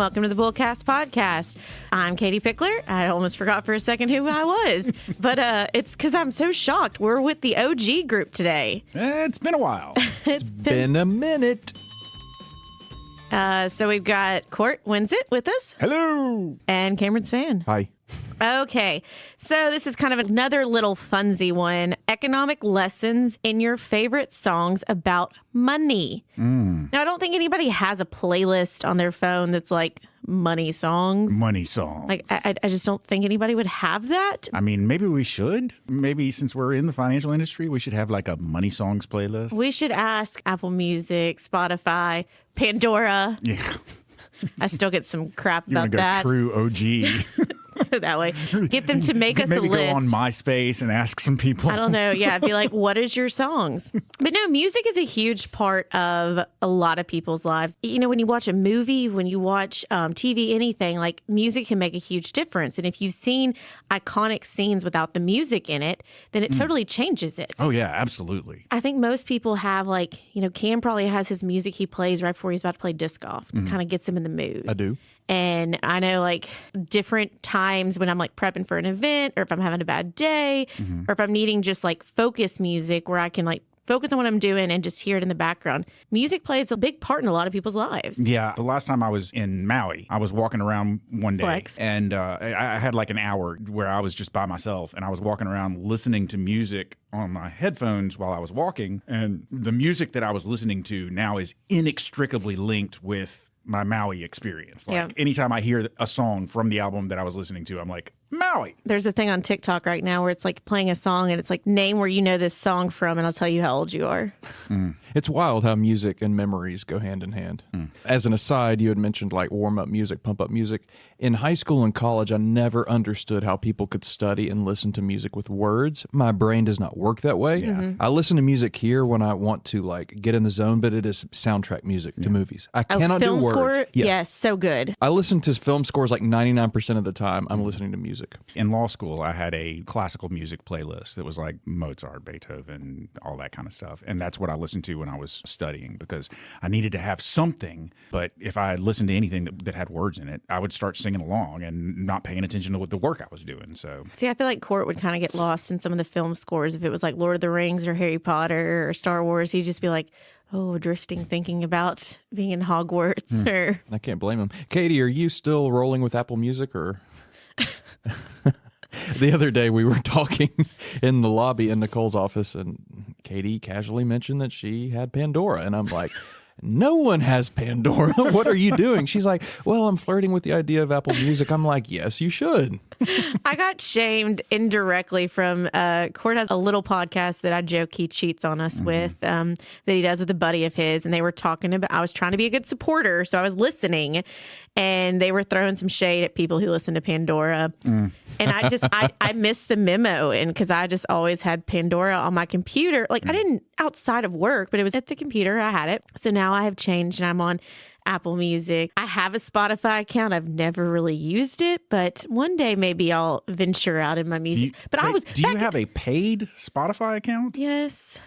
welcome to the BullCast podcast. I'm Katie Pickler. I almost forgot for a second who I was, but it's because I'm so shocked. We're with the OG group today. It's been a while. It's Been a minute. So we've got Court Winsett with us. Hello. And Cameron Spann. Hi. Okay, so this is kind of another little funsy one. Economic lessons in your favorite songs about money. Now, I don't think anybody has a playlist on their phone that's like money songs. Money songs. Like, I just don't think anybody would have that. I mean, maybe we should. Maybe since we're in the financial industry, we should have like a money songs playlist. We should ask Apple Music, Spotify, Pandora. Yeah. I still get some crap You about want to go that. true OG. That way. Get them to make us a Maybe list. go on MySpace and ask some people. I don't know. Yeah, I'd be like, what is your songs? But no, music is a huge part of a lot of people's lives. You know, when you watch a movie, when you watch TV, anything, like music can make a huge difference. And if you've seen iconic scenes without the music in it, then it totally changes it. Oh, yeah, absolutely. I think most people have like, you know, Cam probably has his music he plays right before he's about to play disc golf. Kind of gets him in the mood. I do. And I know like different times when I'm like prepping for an event or if I'm having a bad day or if I'm needing just like focus music where I can like focus on what I'm doing and just hear it in the background. Music plays a big part in a lot of people's lives. Yeah. The last time I was in Maui, I was walking around one day Flex. and I had like an hour where I was just by myself and I was walking around listening to music on my headphones while I was walking. And the music that I was listening to now is inextricably linked with my Maui experience. Like anytime I hear a song from the album that I was listening to, I'm like, Maui. There's a thing on TikTok right now where it's like playing a song and it's like name where you know this song from and I'll tell you how old you are. It's wild how music and memories go hand in hand. As an aside, you had mentioned like warm up music, pump up music. In high school and college, I never understood how people could study and listen to music with words. My brain does not work that way. I listen to music here when I want to like get in the zone, but it is soundtrack music to movies. I cannot do film words. score? Yes. Yes, so good. I listen to film scores like 99% of the time. I'm listening to music. In law school, I had a classical music playlist that was like Mozart, Beethoven, all that kind of stuff. And that's what I listened to when I was studying because I needed to have something. But if I listened to anything that had words in it, I would start singing along and not paying attention to what the work I was doing. So, See, I feel like Court would kind of get lost in some of the film scores. If it was like Lord of the Rings or Harry Potter or Star Wars, he'd just be like, oh, drifting, thinking about being in Hogwarts. Or I can't blame him. Katie, are you still rolling with Apple Music or... The other day we were talking in the lobby in Nicole's office and Katie casually mentioned that she had Pandora. And I'm like, no one has Pandora. What are you doing? She's like, well, I'm flirting with the idea of Apple Music. I'm like, yes, you should. I got shamed indirectly from Court has a little podcast that I joke he cheats on us with that he does with a buddy of his. And they were talking about, I was trying to be a good supporter. So I was listening and they were throwing some shade at people who listen to Pandora. And I just, I missed the memo. And because I just always had Pandora on my computer, like I didn't outside of work, but it was at the computer. I had it. So now I have changed and I'm on Apple Music. I have a Spotify account. I've never really used it, but one day maybe I'll venture out in my music. Do you have a paid Spotify account? Yes.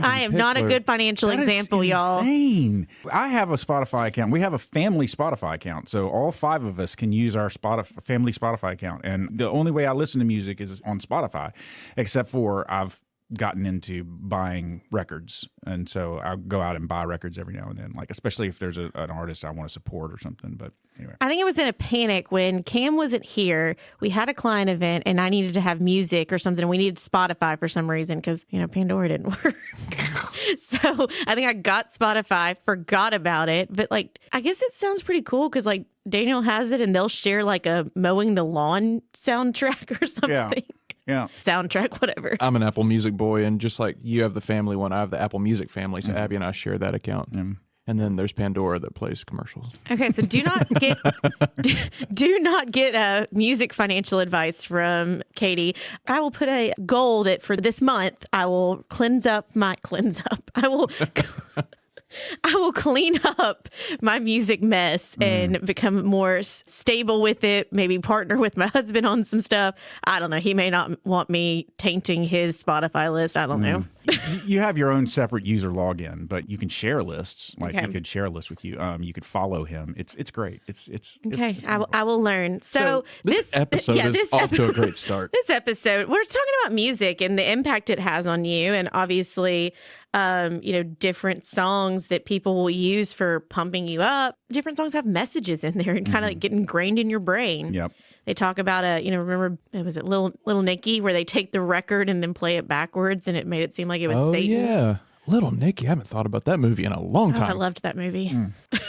I am not a good financial That example, is y'all. insane. I have a Spotify account. We have a family Spotify account. So all 5 of us can use our family Spotify account. And the only way I listen to music is on Spotify, except for I've gotten into buying records. And so I'll go out and buy records every now and then, like especially if there's an artist I want to support or something. But anyway. I think it was in a panic when Cam wasn't here. We had a client event and I needed to have music or something. We needed Spotify for some reason because, you know, Pandora didn't work. So I think I got Spotify, forgot about it. But like, I guess it sounds pretty cool because like Daniel has it and they'll share like a mowing the lawn soundtrack or something. Yeah. Soundtrack, whatever. I'm an Apple Music boy, and just like you have the family one, I have the Apple Music family, so Abby and I share that account. And then there's Pandora that plays commercials. Okay, so do not get music financial advice from Katie. I will put a goal that for this month I will I will I will clean up my music mess and become more stable with it, maybe partner with my husband on some stuff. I don't know. He may not want me tainting his Spotify list. I don't know. You have your own separate user login, but you can share lists. Like he could share a list with you. You could follow him. It's great. It's okay. it's I will learn. So this episode is off to a great start. This episode, we're talking about music and the impact it has on you, and obviously, different songs that people will use for pumping you up. Different songs have messages in there and kind of like get ingrained in your brain. Yep. They talk about remember, was it Little Nicky, where they take the record and then play it backwards, and it made it seem like it was Satan. Yeah. Little Nicky. I haven't thought about that movie in a long time. I loved that movie. Of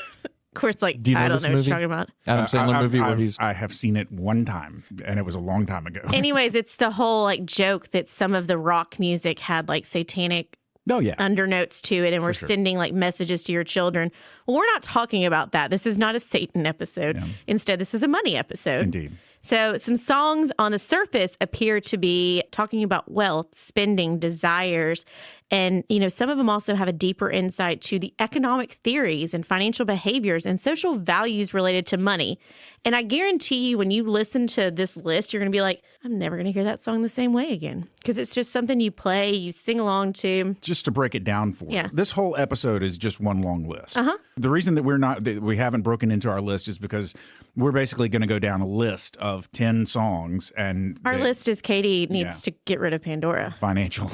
course, Do you know I don't this know what movie? you're talking about. Adam Sandler movie where he's... I have seen it one time, and it was a long time ago. Anyways, it's the whole joke that some of the rock music had satanic undernotes to it, and we're sending messages to your children. Well, we're not talking about that. This is not a Satan episode. Yeah. Instead, this is a money episode. Indeed. So some songs on the surface appear to be talking about wealth, spending, desires. And, some of them also have a deeper insight to the economic theories and financial behaviors and social values related to money. And I guarantee you, when you listen to this list, you're going to be like, I'm never going to hear that song the same way again. Because it's just something you play, you sing along to. Just to break it down for you, this whole episode is just one long list. The reason that we haven't broken into our list is because we're basically going to go down a list of 10 songs. And our list is Katie needs to get rid of Pandora. Financial.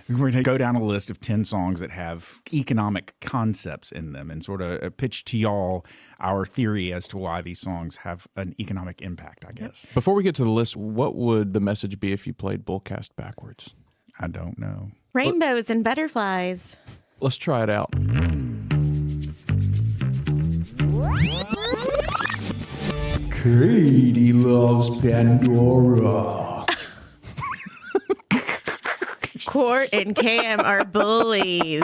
We're going to go down a list of 10 songs that have economic concepts in them and sort of pitch to y'all our theory as to why these songs have an economic impact, I guess. Before we get to the list, what would the message be if you played BullCast backwards? I don't know. Rainbows and butterflies. Let's try it out. Katie loves Pandora. Court and Cam are bullies.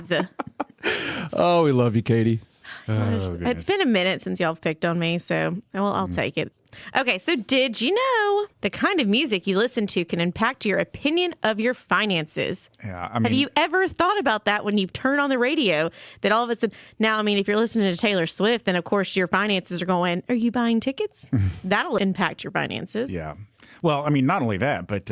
Oh, we love you, Katie. It's been a minute since y'all have picked on me, so I'll take it. Okay, so did you know the kind of music you listen to can impact your opinion of your finances? Yeah, have you ever thought about that when you turn on the radio, that all of a sudden, now, if you're listening to Taylor Swift, then of course your finances are going, are you buying tickets? That'll impact your finances. Yeah. Well, not only that, but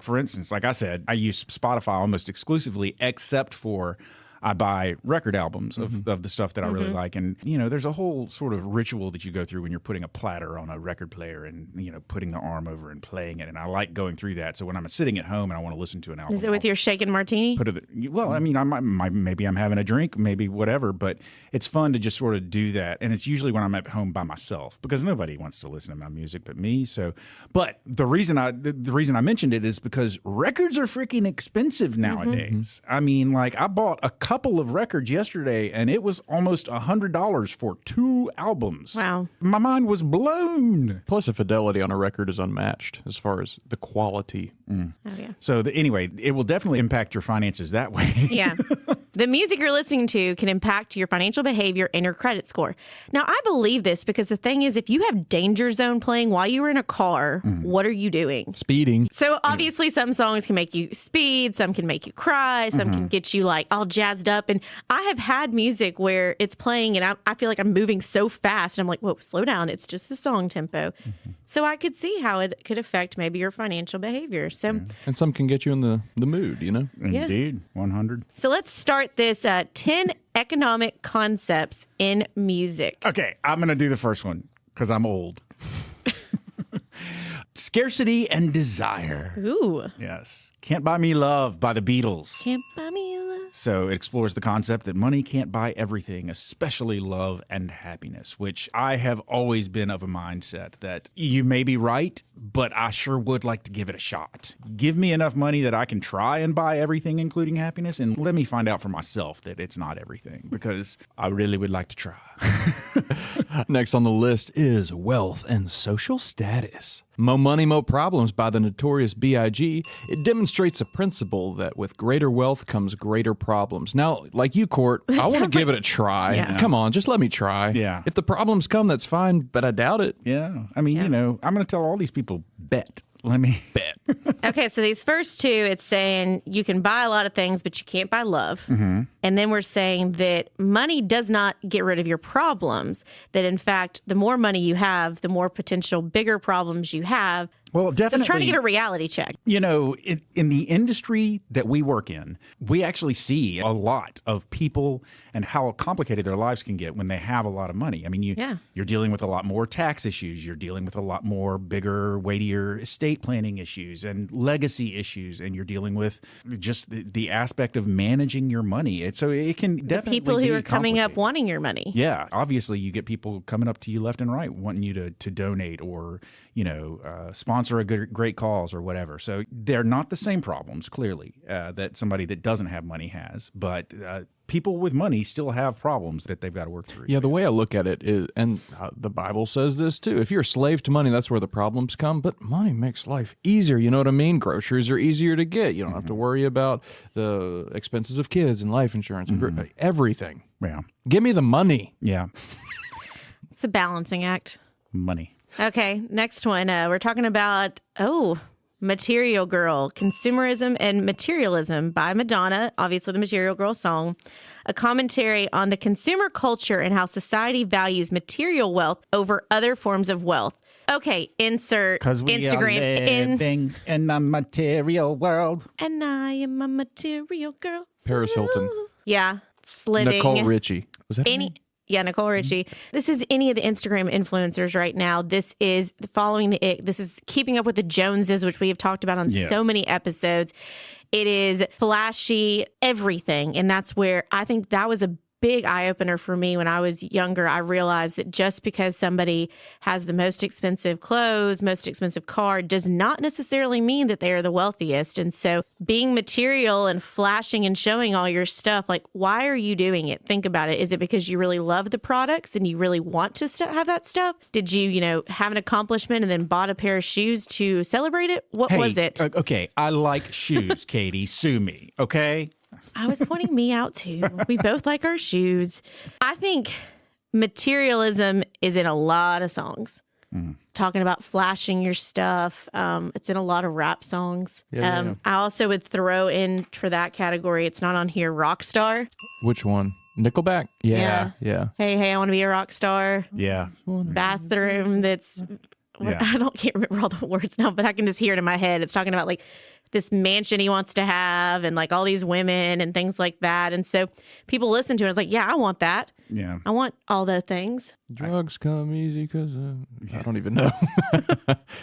for instance, like I said, I use Spotify almost exclusively, except for I buy record albums of the stuff that I really like. And, there's a whole sort of ritual that you go through when you're putting a platter on a record player and, putting the arm over and playing it. And I like going through that. So when I'm sitting at home and I want to listen to an album. Is it with your shaken martini? Maybe I'm having a drink, maybe whatever. But it's fun to just sort of do that. And it's usually when I'm at home by myself because nobody wants to listen to my music but me. So, but the reason I mentioned it is because records are freaking expensive nowadays. I bought a couple of records yesterday and it was almost $100 for 2 albums. Wow. My mind was blown. Plus the fidelity on a record is unmatched as far as the quality. Oh, yeah. So anyway, it will definitely impact your finances that way. Yeah. The music you're listening to can impact your financial behavior and your credit score. Now, I believe this because the thing is, if you have Danger Zone playing while you were in a car, what are you doing? Speeding. So obviously some songs can make you speed, some can make you cry, some can get you all jazzed up. And I have had music where it's playing and I feel like I'm moving so fast. And I'm like, whoa, slow down. It's just the song tempo. So I could see how it could affect maybe your financial behavior. So, and some can get you in the mood, Indeed, 100. So let's start this 10 economic concepts in music. Okay, I'm going to do the first one because I'm old. Scarcity and desire. Ooh. Yes. Can't Buy Me Love by the Beatles. Can't buy me love. So it explores the concept that money can't buy everything, especially love and happiness, which I have always been of a mindset that you may be right, but I sure would like to give it a shot. Give me enough money that I can try and buy everything, including happiness, and let me find out for myself that it's not everything, because I really would like to try. Next on the list is wealth and social status. Mo Money, Mo Problems by the Notorious B.I.G. It demonstrates a principle that with greater wealth comes greater problems. Now, like you, Court, I want to give it a try. Yeah. Come on, just let me try. Yeah. If the problems come, that's fine, but I doubt it. Yeah. I'm going to tell all these people, bet. Let me bet. Okay, so these first two, it's saying you can buy a lot of things, but you can't buy love. And And then we're saying that money does not get rid of your problems, that in fact, the more money you have, the more potential bigger problems you have. Well, definitely. So trying to get a reality check. You know, in the industry that we work in, we actually see a lot of people and how complicated their lives can get when they have a lot of money. I mean, you're dealing with a lot more tax issues. You're dealing with a lot more bigger, weightier estate planning issues and legacy issues. And you're dealing with just the aspect of managing your money. So it can definitely people who be are coming up complicated. wanting your money. Yeah, obviously you get people coming up to you left and right wanting you to donate or, sponsor a great cause or whatever. So they're not the same problems, clearly, that somebody that doesn't have money has. But people with money still have problems that they've got to work through. Yeah, the way I look at it is, and the Bible says this too, if you're a slave to money, that's where the problems come. But money makes life easier. You know what I mean? Groceries are easier to get. You don't have to worry about the expenses of kids and life insurance, and everything. Yeah. Give me the money. Yeah. It's a balancing act. Money. Okay, next one. We're talking about, Material Girl, Consumerism and Materialism by Madonna, obviously the Material Girl song. A commentary on the consumer culture and how society values material wealth over other forms of wealth. Okay, insert Because we Instagram are living in a material world. And I am a material girl. Paris Hilton. Yeah, it's living. Nicole Richie. Was that her name? Yeah, Nicole Richie. This is any of the Instagram influencers right now. This is following the ick. This is keeping up with the Joneses, which we have talked about on so many episodes. It is flashy, everything. And that's where I think that was a big eye-opener for me when I was younger. I realized that just because somebody has the most expensive clothes, most expensive car, does not necessarily mean that they are the wealthiest. And so being material and flashing and showing all your stuff, like, why are you doing it? Think about it. Is it because you really love the products and you really want to have that stuff? Did you, have an accomplishment and then bought a pair of shoes to celebrate it? What was it? Okay, I like shoes, Katie. Sue me, okay? I was pointing me out too. We both like our shoes. I think materialism is in a lot of songs. Talking about flashing your stuff. It's in a lot of rap songs. Yeah. I also would throw in for that category, it's not on here, rock star. Which one? Nickelback? Yeah. Hey, I want to be a rock star. Yeah. Bathroom that's... Yeah. Can't remember all the words now, but I can just hear it in my head. It's talking about like this mansion he wants to have and like all these women and things like that. And so people listen to it. It's like, yeah, I want that. Yeah. I want all the things. Drugs come easy because I don't even know.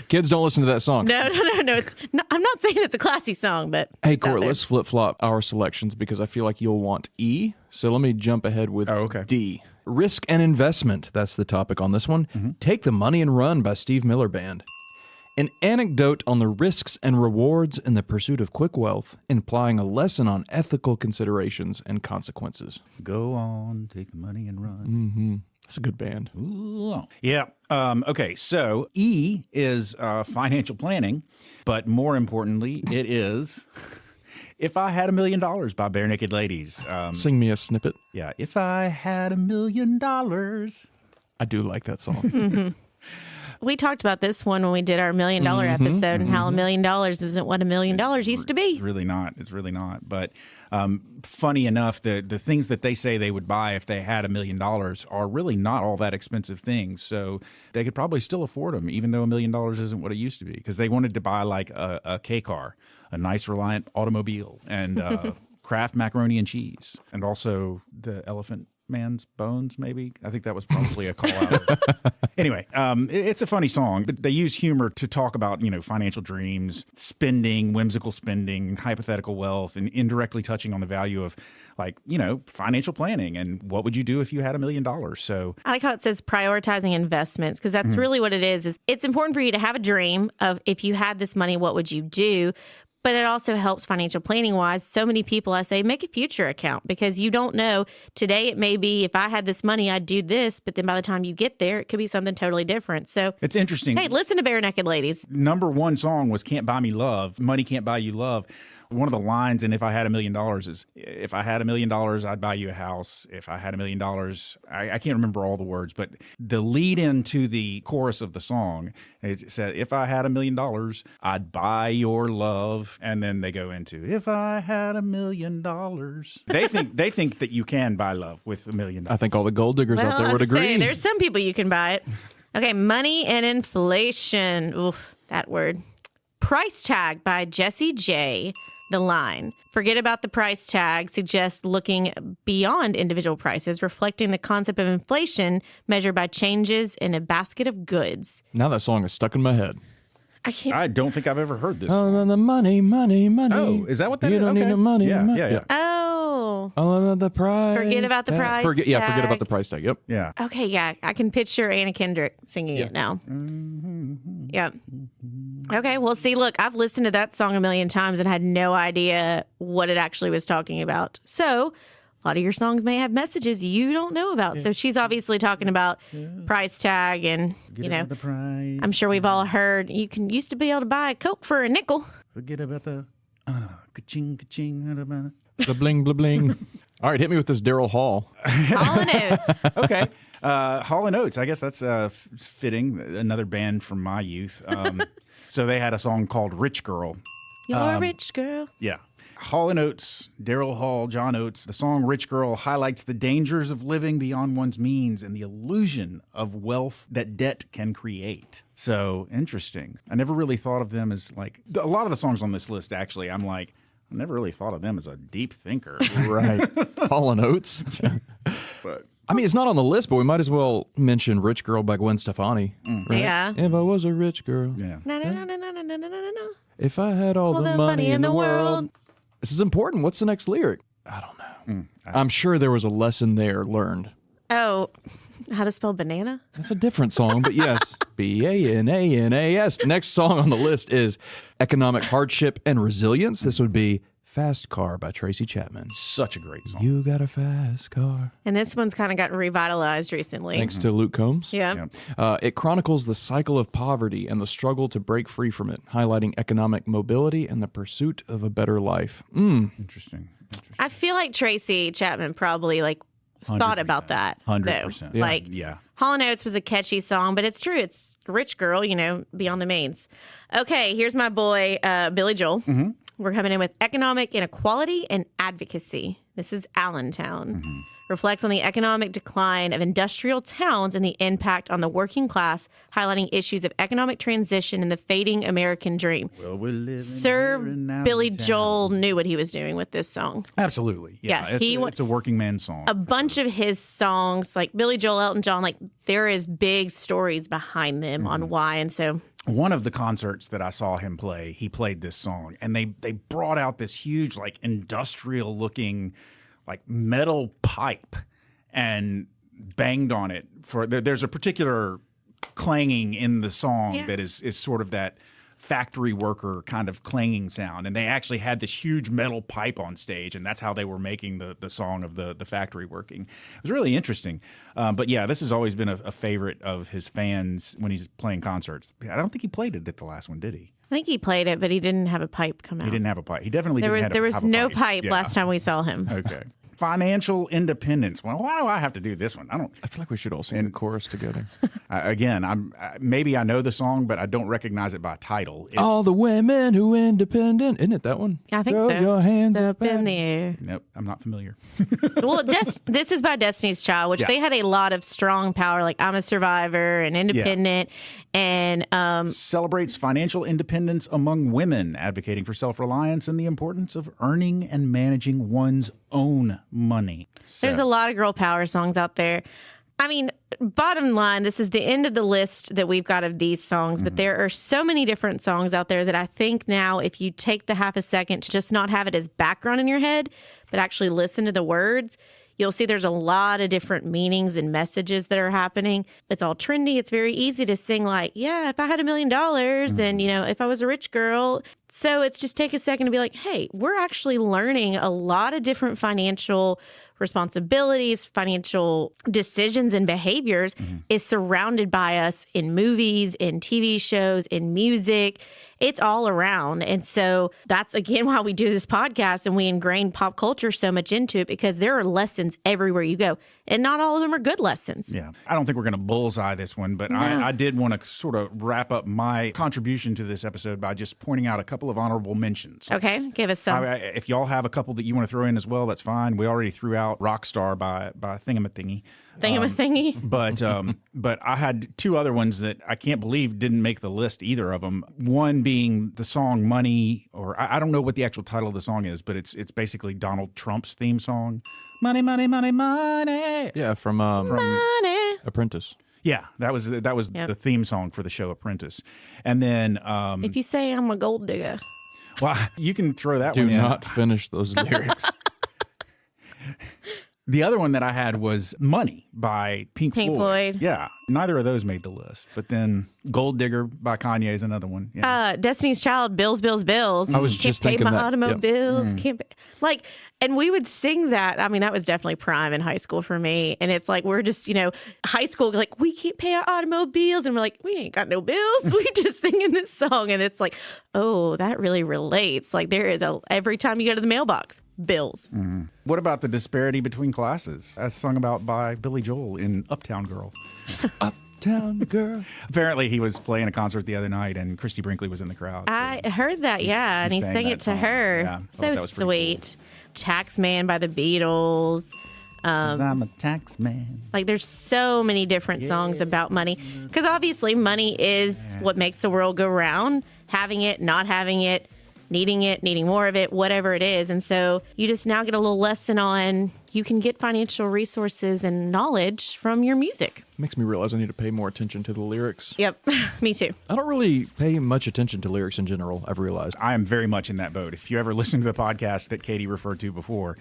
Kids don't listen to that song. No. It's not, I'm not saying it's a classy song, but Hey, Court, let's flip-flop our selections because I feel like you'll want E. So let me jump ahead with D. Risk and investment. That's the topic on this one. Take the Money and Run by Steve Miller Band. An anecdote on the risks and rewards in the pursuit of quick wealth, implying a lesson on ethical considerations and consequences. Go on, take the money and run. Mm-hmm. That's a good band. Ooh. Yeah. Okay, so E is financial planning, but more importantly, it is... If I Had $1 Million by Bare Naked Ladies. Sing me a snippet. Yeah. If I had $1 million. I do like that song. we talked about this one when we did our $1 Million episode and how $1 million isn't what $1 million used to be. It's really not. It's really not. But funny enough, the things that they say they would buy if they had $1 million are really not all that expensive things. So they could probably still afford them, even though $1 million isn't what it used to be. Because they wanted to buy like a K car, a nice Reliant automobile, and Kraft macaroni and cheese, and also the Elephant Man's bones, maybe. I think that was probably a call out. Anyway, it's a funny song, but they use humor to talk about, financial dreams, spending, whimsical spending, hypothetical wealth, and indirectly touching on the value of financial planning and what would you do if you had $1 million. So I like how it says prioritizing investments, because that's really what it is it's important for you to have a dream of if you had this money, what would you do? But it also helps financial planning wise. So many people, I say, make a future account because you don't know. Today, it may be if I had this money, I'd do this. But then by the time you get there, it could be something totally different. So it's interesting. Hey, listen to Bare Naked Ladies. Number one song was Can't Buy Me Love. Money Can't Buy You Love. one of the lines in If I Had $1 Million is, if I had $1 million, I'd buy you a house. If I had $1 million, I can't remember all the words, but the lead into the chorus of the song, it said, if I had $1 million, I'd buy your love. And then they go into, if I had $1 million. They think that you can buy love with $1 million. I think all the gold diggers out there would agree. There's some people you can buy it. Okay, money and inflation. Oof, that word. Price Tag by Jessie J. The line. Forget about the price tag suggests looking beyond individual prices, reflecting the concept of inflation measured by changes in a basket of goods. Now that song is stuck in my head. I don't think I've ever heard this. Oh, the money. Oh, is that what that you is? don't need the money. Yeah. Oh. Oh, the price. Forget about the price Forget tag. about the price tag. Yep. Yeah. Okay, yeah. I can picture Anna Kendrick singing it now. Yep. Okay, well, see, look, I've listened to that song a million times and had no idea what it actually was talking about. So a lot of your songs may have messages you don't know about. So she's obviously talking about price tag and, The price. I'm sure we've all heard you used to be able to buy a Coke for a nickel. Forget about the ka-ching, ka-ching. The bling, bling, bling. All right, hit me with this Daryl Hall. Hall & Oates. Okay. Hall & Oates, I guess that's fitting. Another band from my youth. So they had a song called Rich Girl. You're a rich girl. Yeah. Hall & Oates, Daryl Hall, John Oates. The song Rich Girl highlights the dangers of living beyond one's means and the illusion of wealth that debt can create. So interesting. I never really thought of them as like, a lot of the songs on this list, actually, I'm like, I never really thought of them as a deep thinker. Right. Hall & Oates. But I mean, it's not on the list, but we might as well mention Rich Girl by Gwen Stefani. Right? Yeah. If I was a rich girl. yeah. No, no, no, no, no, no, no, no, no, no. If I had all the money in the world. This is important. What's the next lyric? I don't know. I'm sure there was a lesson there learned. Oh, how to spell banana? That's a different song, but yes. B-A-N-A-N-A-S. Next song on the list is Economic Hardship and Resilience. This would be Fast Car by Tracy Chapman. Such a great song. You got a fast car. And this one's kind of gotten revitalized recently. Thanks to Luke Combs. Yeah. It chronicles the cycle of poverty and the struggle to break free from it, highlighting economic mobility and the pursuit of a better life. Interesting. I feel like Tracy Chapman probably thought about that. 100%. Though. Like, yeah. Hall & Oates was a catchy song, but it's true. It's Rich Girl, beyond the means. Okay, here's my boy, Billy Joel. We're coming in with Economic Inequality and Advocacy. This is Allentown. Reflects on the economic decline of industrial towns and the impact on the working class, highlighting issues of economic transition and the fading American dream. Well, we're living Sir here in Billy Allentown. Joel knew what he was doing with this song. Absolutely. Yeah, it's a working man song. A bunch of his songs, like Billy Joel, Elton John, there is big stories behind them on why. And so one of the concerts that I saw him play, he played this song, and they brought out this huge, industrial looking, metal pipe and banged on it. There's a particular clanging in the song that is sort of that factory worker kind of clanging sound, and they actually had this huge metal pipe on stage, and that's how they were making the song of the factory working. It was really interesting. But yeah, this has always been a favorite of his fans when he's playing concerts. I don't think he played it at the last one, did he? I think he played it, but he didn't have a pipe come out. He didn't have a pipe. He definitely didn't have a pipe. There was no pipe last time we saw him. Okay. Financial independence. Well, why do I have to do this one? I feel like we should all sing the chorus together. Again, maybe I know the song, but I don't recognize it by title. All the women who independent. Isn't it that one? Yeah, I think Throw so. your hands Up in the air. Nope, I'm not familiar. Well, this is by Destiny's Child, which they had a lot of strong power, like I'm a Survivor and Independent, and celebrates financial independence among women, advocating for self-reliance and the importance of earning and managing one's own money. There's a lot of girl power songs out there. I mean, bottom line, this is the end of the list that we've got of these songs, but there are so many different songs out there that I think now if you take the half a second to just not have it as background in your head, but actually listen to the words, you'll see there's a lot of different meanings and messages that are happening. It's all trendy. It's very easy to sing if I had $1 million and, if I was a rich girl. So it's just take a second to be like, hey, we're actually learning a lot of different financial responsibilities, financial decisions and behaviors is surrounded by us in movies, in TV shows, in music. it's all around. And so that's, again, why we do this podcast and we ingrain pop culture so much into it, because there are lessons everywhere you go. And not all of them are good lessons. Yeah. I don't think we're going to bullseye this one, but I did want to sort of wrap up my contribution to this episode by just pointing out a couple of honorable mentions. Okay. Give us some. If y'all have a couple that you want to throw in as well, that's fine. We already threw out Rockstar by Thingamathingy. Thingamathingy. But I had two other ones that I can't believe didn't make the list, either of them. One being the song Money, or I don't know what the actual title of the song is, but it's basically Donald Trump's theme song. Money, money, money, money. Yeah, from Money. Apprentice. Yeah, that was the theme song for the show Apprentice. And then If you say I'm a gold digger. well, you can throw that Do one in. not finish those lyrics. The other one that I had was Money by Pink Floyd. Yeah, neither of those made the list. But then Gold Digger by Kanye is another one. Yeah. Destiny's Child, Bills, Bills, Bills. I was Can't just pay thinking my that. automobiles. Yep. Can't pay. Like, and we would sing that. I mean, that was definitely prime in high school for me. And it's like, we're just, high school, like, we can't pay our automobiles. And we're like, we ain't got no bills. We just singing this song. And it's like, oh, that really relates. Like, there is every time you go to the mailbox, bills. What about the disparity between classes, as sung about by Billy Joel in Uptown Girl? Uptown Girl. Apparently, he was playing a concert the other night, and Christy Brinkley was in the crowd. I heard that, yeah. And he sang sang that it to song. her. Yeah, I thought So that was pretty sweet. Taxman by the Beatles. 'Cause I'm a tax man. Like, there's so many different songs about money, because obviously money is what makes the world go round. Having it, not having it, needing more of it, whatever it is. And so you just now get a little lesson on you can get financial resources and knowledge from your music. Makes me realize I need to pay more attention to the lyrics. Yep, me too. I don't really pay much attention to lyrics in general, I've realized. I am very much in that boat. If you ever listen to the podcast that Katie referred to before,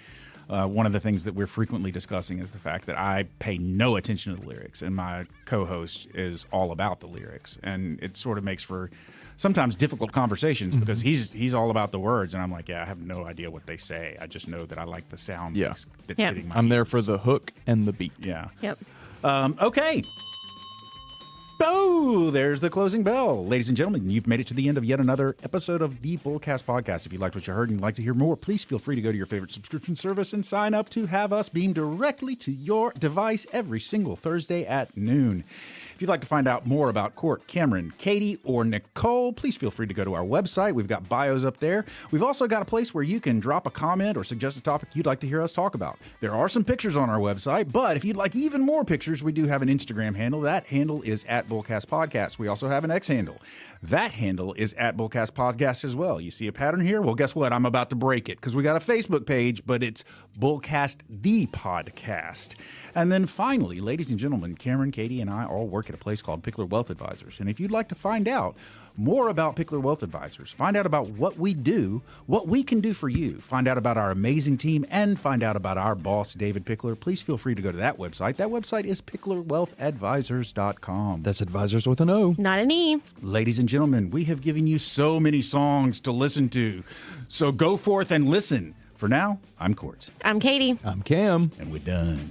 one of the things that we're frequently discussing is the fact that I pay no attention to the lyrics, and my co-host is all about the lyrics. And it sort of makes for sometimes difficult conversations because he's all about the words, and I'm like, yeah, I have no idea what they say. I just know that I like the sound that's hitting my I'm there ears. for the hook and the beat. Yeah. Yep. Okay. Oh, there's the closing bell. Ladies and gentlemen, you've made it to the end of yet another episode of the BullCast podcast. If you liked what you heard and you'd like to hear more, please feel free to go to your favorite subscription service and sign up to have us beamed directly to your device every single Thursday at noon. If you'd like to find out more about Court, Cameron, Katie, or Nicole, please feel free to go to our website. We've got bios up there. We've also got a place where you can drop a comment or suggest a topic you'd like to hear us talk about. There are some pictures on our website, but if you'd like even more pictures, we do have an Instagram handle. That handle is at BullCast Podcast. We also have an X handle. That handle is at BullCast Podcast as well. You see a pattern here? Well, guess what? I'm about to break it because we got a Facebook page, but it's BullCast the Podcast. And then finally, ladies and gentlemen, Cameron, Katie, and I all work at a place called Pickler Wealth Advisors. And if you'd like to find out more about Pickler Wealth Advisors, find out about what we do, what we can do for you, find out about our amazing team, and find out about our boss, David Pickler, please feel free to go to that website. That website is picklerwealthadvisors.com. That's advisors with an O. Not an E. Ladies and gentlemen, we have given you so many songs to listen to. So go forth and listen. For now, I'm Court. I'm Katie. I'm Cam. And we're done.